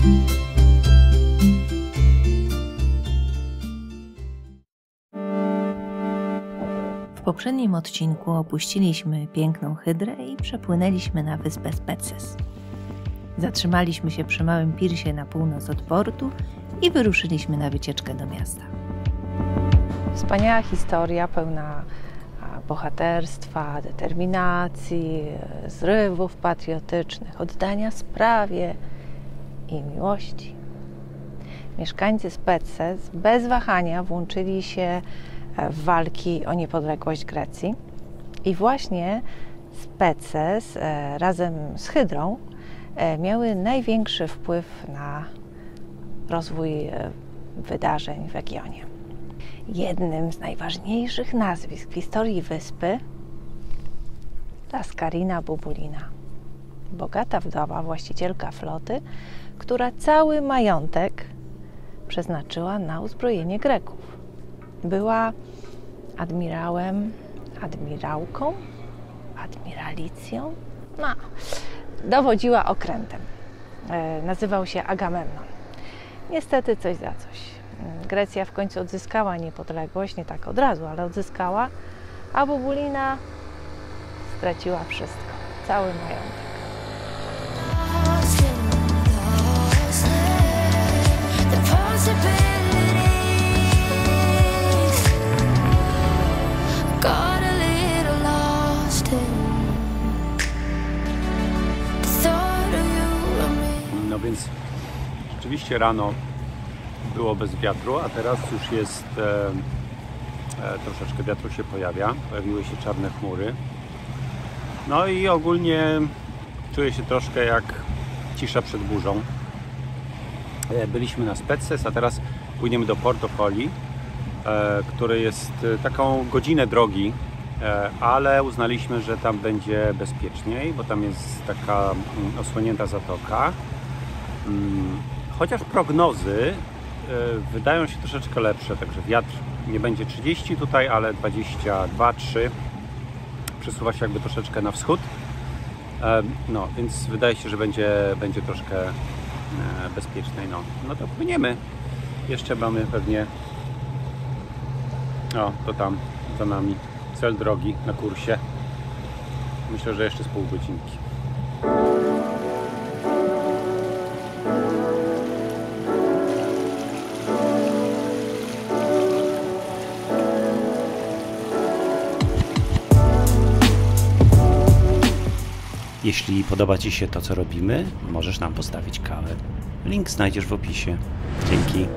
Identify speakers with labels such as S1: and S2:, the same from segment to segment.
S1: W poprzednim odcinku opuściliśmy piękną Hydrę i przepłynęliśmy na wyspę Speces. Zatrzymaliśmy się przy małym pirsie na północ od portu i wyruszyliśmy na wycieczkę do miasta. Wspaniała historia, pełna bohaterstwa, determinacji, zrywów patriotycznych, oddania sprawie i miłości. Mieszkańcy Speces bez wahania włączyli się w walki o niepodległość Grecji i właśnie Speces razem z Hydrą miały największy wpływ na rozwój wydarzeń w regionie. Jednym z najważniejszych nazwisk w historii wyspy Laskarina Bubulina, bogata wdowa, właścicielka floty, która cały majątek przeznaczyła na uzbrojenie Greków. Była admirałem, admirałką, admiralicją, dowodziła okrętem. Nazywał się Agamemnon. Niestety coś za coś. Grecja w końcu odzyskała niepodległość, nie tak od razu, ale odzyskała, a Bubulina straciła wszystko, cały majątek.
S2: No więc rzeczywiście rano było bez wiatru, a teraz już jest troszeczkę wiatru się pojawia, pojawiły się czarne chmury. No i ogólnie czuję się troszkę jak cisza przed burzą. Byliśmy na Speces, a teraz płyniemy do Porto Colli, który jest taką godzinę drogi, ale uznaliśmy, że tam będzie bezpieczniej, bo tam jest taka osłonięta zatoka. Chociaż prognozy wydają się troszeczkę lepsze, także wiatr nie będzie 30 tutaj, ale 22-3. Przesuwa się jakby troszeczkę na wschód. No, więc wydaje się, że będzie troszkę bezpieczniej. No to płyniemy. Jeszcze mamy pewnie... O, to tam za nami cel drogi na kursie. Myślę, że jeszcze z pół godzinki. Jeśli podoba Ci się to, co robimy, możesz nam postawić kawę. Link znajdziesz w opisie. Dzięki.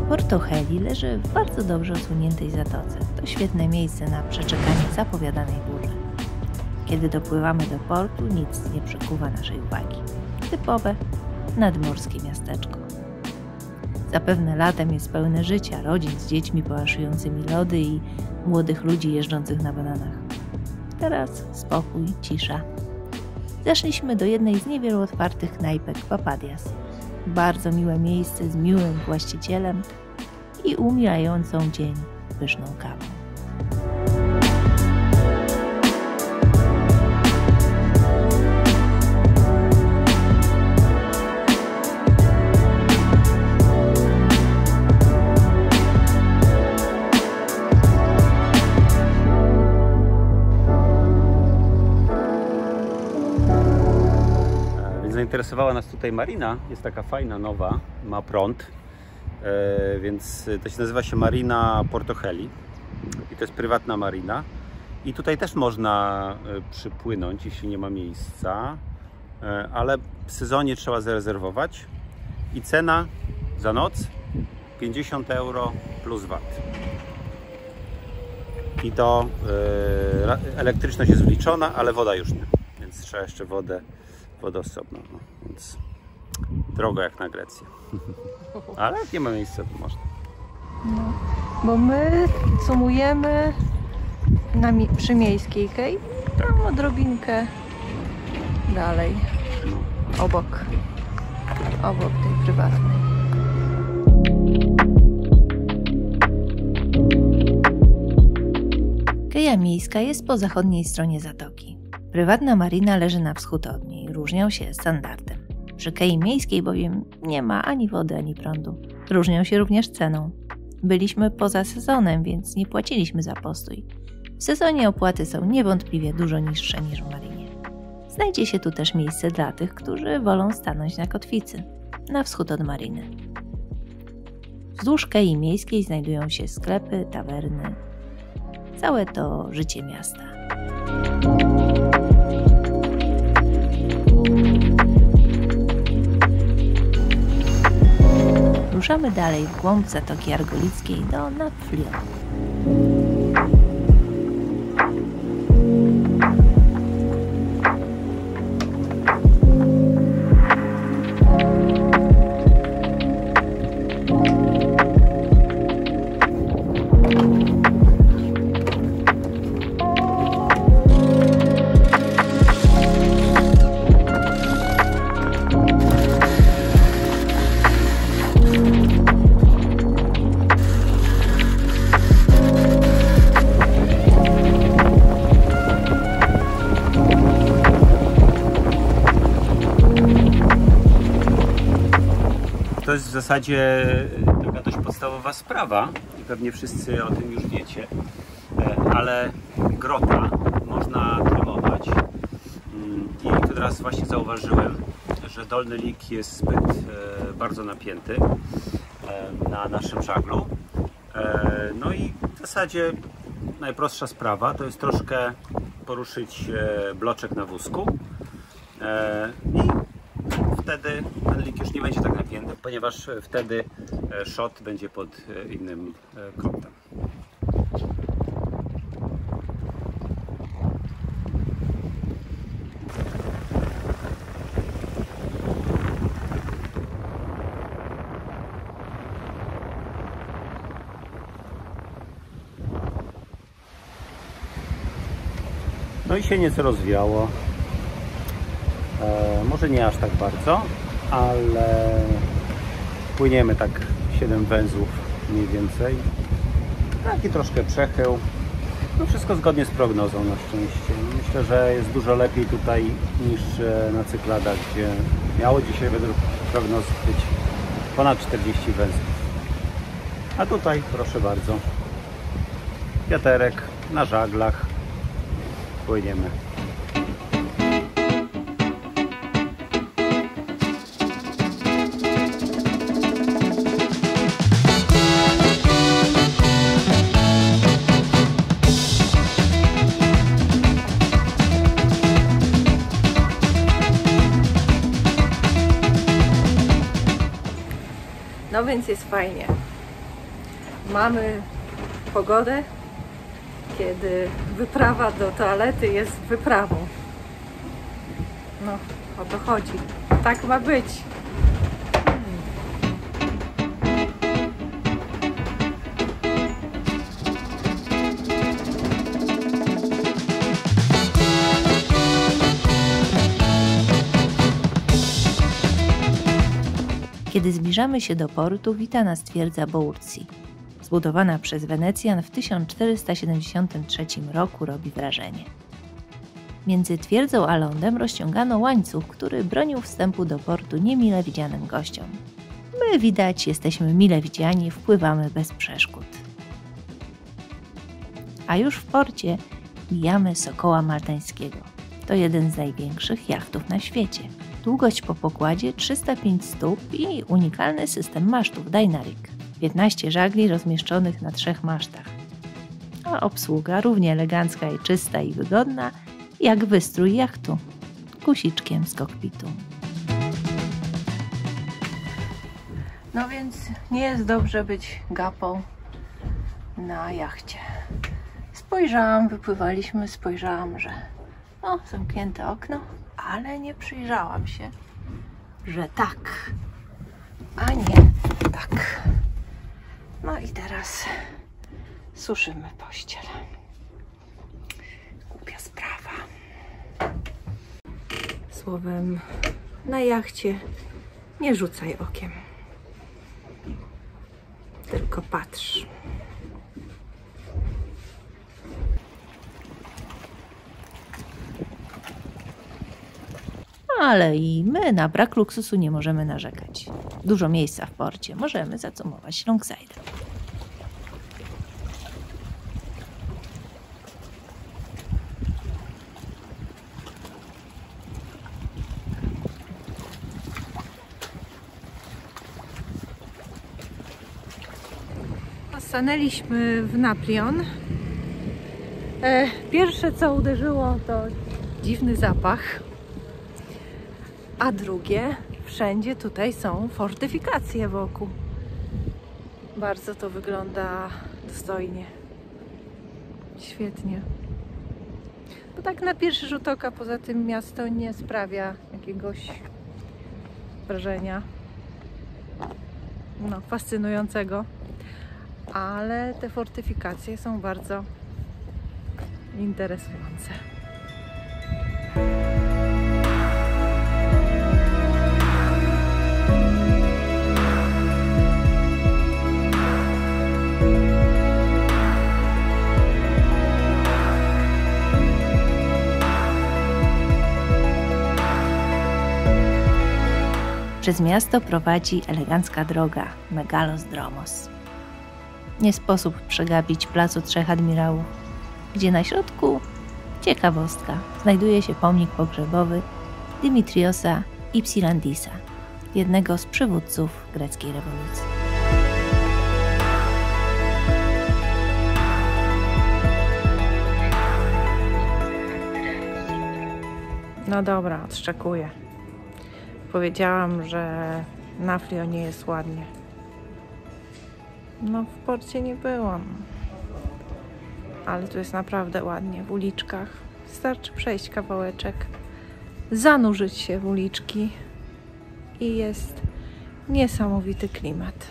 S1: Porto Colli leży w bardzo dobrze osłoniętej zatoce. To świetne miejsce na przeczekanie zapowiadanej burzy. Kiedy dopływamy do portu, nic nie przykuwa naszej uwagi. Typowe nadmorskie miasteczko. Zapewne latem jest pełne życia, rodzin z dziećmi połaszującymi lody i młodych ludzi jeżdżących na bananach. Teraz spokój, cisza. Zeszliśmy do jednej z niewielu otwartych knajpek Papadias. Bardzo miłe miejsce z miłym właścicielem i umilającą dzień pyszną kawą.
S2: Zainteresowała nas tutaj marina, jest taka fajna, nowa, ma prąd, więc to się nazywa Marina Porto Colli i to jest prywatna marina i tutaj też można przypłynąć, jeśli nie ma miejsca, ale w sezonie trzeba zarezerwować i cena za noc 50 € plus VAT. I to elektryczność jest wliczona, ale woda już nie, więc trzeba jeszcze wodę osobno, no, więc drogo jak na Grecję. Ale jak nie ma miejsca, to można.
S1: No, bo my sumujemy przy miejskiej kej, tam odrobinkę dalej, obok tej prywatnej. Keja Miejska jest po zachodniej stronie zatoki. Prywatna marina leży na wschód od niej, różnią się standardem. Przy Kei Miejskiej bowiem nie ma ani wody, ani prądu. Różnią się również ceną. Byliśmy poza sezonem, więc nie płaciliśmy za postój. W sezonie opłaty są niewątpliwie dużo niższe niż w marinie. Znajdzie się tu też miejsce dla tych, którzy wolą stanąć na kotwicy, na wschód od mariny. Wzdłuż Kei Miejskiej znajdują się sklepy, tawerny. Całe to życie miasta. Ruszamy dalej w głąb Zatoki Argolickiej do Nafplion.
S2: To jest w zasadzie taka dość podstawowa sprawa i pewnie wszyscy o tym już wiecie, ale grota można trymować i tu teraz właśnie zauważyłem, że dolny lik jest zbyt bardzo napięty na naszym żaglu. No i w zasadzie najprostsza sprawa to jest troszkę poruszyć bloczek na wózku i wtedy ten lik już nie będzie tak napięty, ponieważ wtedy szot będzie pod innym kątem. No i się nieco rozwiało. Może nie aż tak bardzo, ale płyniemy tak 7 węzłów mniej więcej. Taki troszkę przechył. No wszystko zgodnie z prognozą na szczęście. Myślę, że jest dużo lepiej tutaj niż na Cykladach, gdzie miało dzisiaj według prognoz być ponad 40 węzłów. A tutaj proszę bardzo, wiaterek na żaglach, płyniemy.
S1: No więc jest fajnie. Mamy pogodę, kiedy wyprawa do toalety jest wyprawą. No, o to chodzi. Tak ma być. Kiedy zbliżamy się do portu, wita nas twierdza Boursi. Zbudowana przez Wenecjan w 1473 roku, robi wrażenie. Między twierdzą a lądem rozciągano łańcuch, który bronił wstępu do portu niemile widzianym gościom. My, widać, jesteśmy mile widziani, wpływamy bez przeszkód. A już w porcie mijamy Sokoła Maltańskiego. To jeden z największych jachtów na świecie. Długość po pokładzie 305 stóp i unikalny system masztów Dynarik. 15 żagli rozmieszczonych na 3 masztach. A obsługa równie elegancka i czysta i wygodna jak wystrój jachtu, guziczkiem z kokpitu. No więc nie jest dobrze być gapą na jachcie. Wypływaliśmy, spojrzałam, że zamknięte okno, ale nie przyjrzałam się, że tak, a nie tak. No i teraz suszymy pościel. Głupia sprawa. Słowem, na jachcie nie rzucaj okiem, tylko patrz. ale i my na brak luksusu nie możemy narzekać. Dużo miejsca w porcie, możemy zacumować longside. Stanęliśmy w Naprion. Pierwsze co uderzyło to dziwny zapach, a drugie, wszędzie tutaj są fortyfikacje wokół. Bardzo to wygląda dostojnie. Świetnie. Bo tak na pierwszy rzut oka poza tym miasto nie sprawia jakiegoś wrażenia fascynującego. Ale te fortyfikacje są bardzo interesujące. Przez miasto prowadzi elegancka droga Megalos Dromos. Nie sposób przegapić Placu Trzech Admirałów, gdzie na środku, ciekawostka, znajduje się pomnik pogrzebowy Dimitriosa Ypsilandisa, jednego z przywódców greckiej rewolucji. No dobra, odszczekuję. Powiedziałam, że na Frionie jest ładnie. No w porcie nie byłam, ale tu jest naprawdę ładnie w uliczkach. Wystarczy przejść kawałeczek, zanurzyć się w uliczki i jest niesamowity klimat.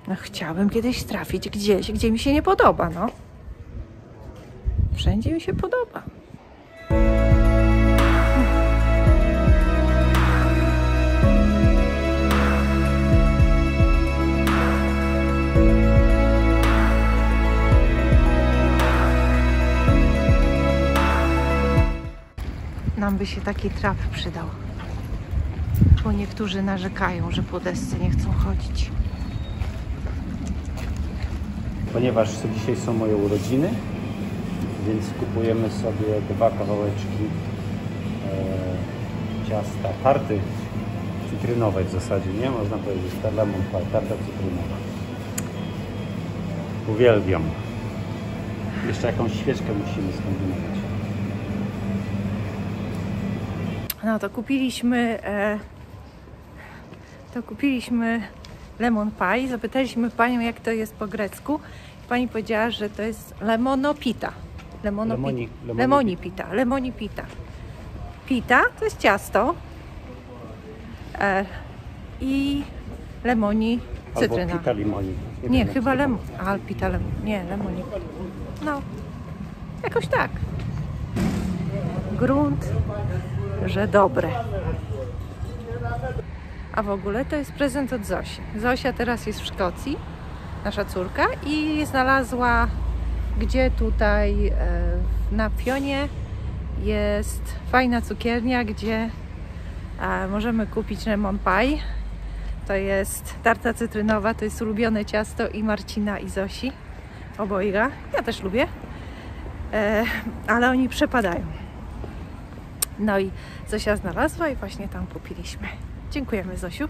S1: No chciałabym kiedyś trafić gdzieś, gdzie mi się nie podoba, no. Wszędzie mi się podoba. Nam by się taki trap przydał, bo niektórzy narzekają, że po desce nie chcą chodzić.
S2: Ponieważ dzisiaj są moje urodziny, więc kupujemy sobie 2 kawałeczki ciasta, tarty cytrynowej w zasadzie, nie? Można powiedzieć, ta lemon pie, tarta cytrynowa. Uwielbiam. Jeszcze jakąś świeczkę musimy skombinować.
S1: No to kupiliśmy lemon pie. Zapytaliśmy panią, jak to jest po grecku. Pani powiedziała, że to jest lemonopita. Lemonipita. Pita to jest ciasto i lemoni cytryna.
S2: Albo pita limoni.
S1: Nie, chyba pita lemon. Nie, lemoni. No, jakoś tak. Grunt, że dobre. A w ogóle to jest prezent od Zosi. Zosia teraz jest w Szkocji, nasza córka, i znalazła, gdzie tutaj na Pionie jest fajna cukiernia, gdzie możemy kupić lemon pie. To jest tarta cytrynowa, to jest ulubione ciasto i Marcina, i Zosi, obojga. Ja też lubię, ale oni przepadają. No i Zosia znalazła i właśnie tam kupiliśmy. Dziękujemy, Zosiu.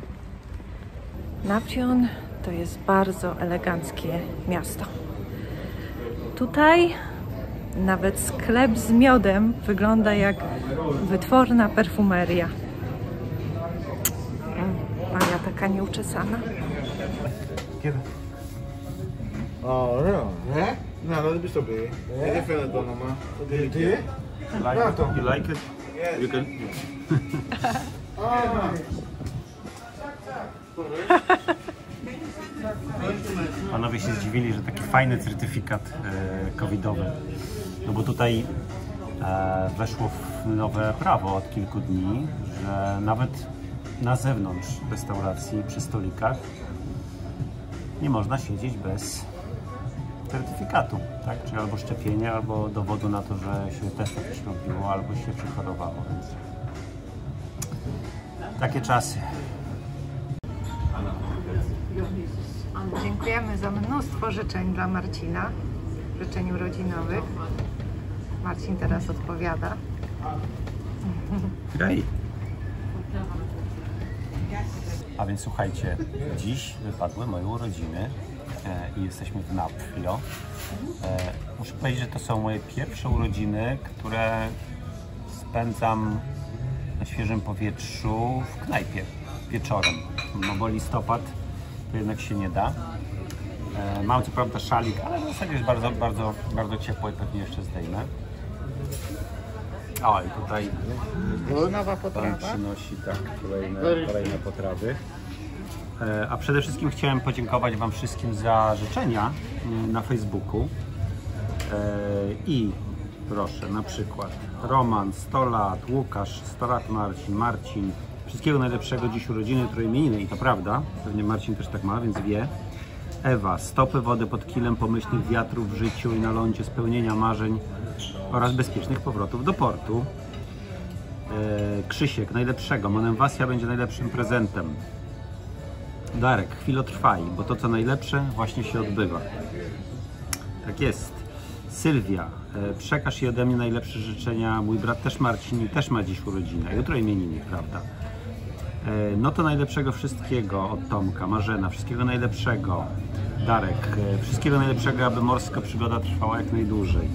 S1: Naprion to jest bardzo eleganckie miasto. Tutaj nawet sklep z miodem wygląda jak wytworna perfumeria. A ja taka nieuczesana.
S3: Oh, real? Yeah? No, no, be so big. Yeah. They feel it though, mama. They did?
S2: You like it?
S3: Yeah.
S2: You can... Panowie się zdziwili, że taki fajny certyfikat covidowy. No bo tutaj weszło w nowe prawo od kilku dni, że nawet na zewnątrz restauracji, przy stolikach nie można siedzieć bez certyfikatu, tak? Czyli albo szczepienia, albo dowodu na to, że się test jakiś robiło, albo się przechorowało, więc takie czasy.
S1: Dziękujemy za mnóstwo życzeń dla Marcina, życzeń urodzinowych. Marcin teraz odpowiada.
S2: Hej! A więc słuchajcie, dziś wypadły moje urodziny i jesteśmy w Napfilo. Muszę powiedzieć, że to są moje pierwsze urodziny, które spędzam na świeżym powietrzu w knajpie wieczorem, no bo listopad to jednak się nie da. Mam co prawda szalik, ale w zasadzie jest bardzo ciepło i pewnie jeszcze zdejmę. O, i tutaj
S1: nowa
S2: Pan
S1: potrawa.
S2: przynosi kolejne potrawy. A przede wszystkim chciałem podziękować Wam wszystkim za życzenia na Facebooku. I proszę, na przykład Roman 100 lat, Łukasz 100 lat, Marcin. Wszystkiego najlepszego, dziś urodziny, jutro imieniny i to prawda. Pewnie Marcin też tak ma, więc wie. Ewa, stopy wody pod kilem, pomyślnych wiatrów w życiu i na lądzie, spełnienia marzeń oraz bezpiecznych powrotów do portu. Krzysiek, najlepszego. Monemwasia będzie najlepszym prezentem. Darek, chwilotrwaj, bo to co najlepsze właśnie się odbywa. Tak jest. Sylwia, przekaż jej ode mnie najlepsze życzenia. Mój brat też Marcin też ma dziś urodziny, a jutro imieniny, prawda? No to najlepszego wszystkiego od Tomka. Marzena, wszystkiego najlepszego. Darek, wszystkiego najlepszego, aby morska przygoda trwała jak najdłużej.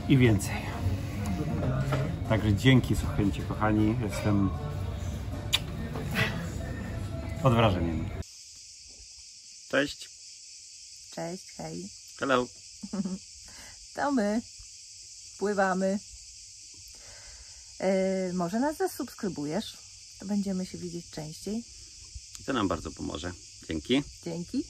S2: I więcej. Także dzięki, słuchajcie, kochani. Jestem pod wrażeniem. Cześć.
S1: Cześć, hej.
S2: Hello.
S1: To my pływamy. Może nas zasubskrybujesz? To będziemy się widzieć częściej.
S2: To nam bardzo pomoże. Dzięki.
S1: Dzięki.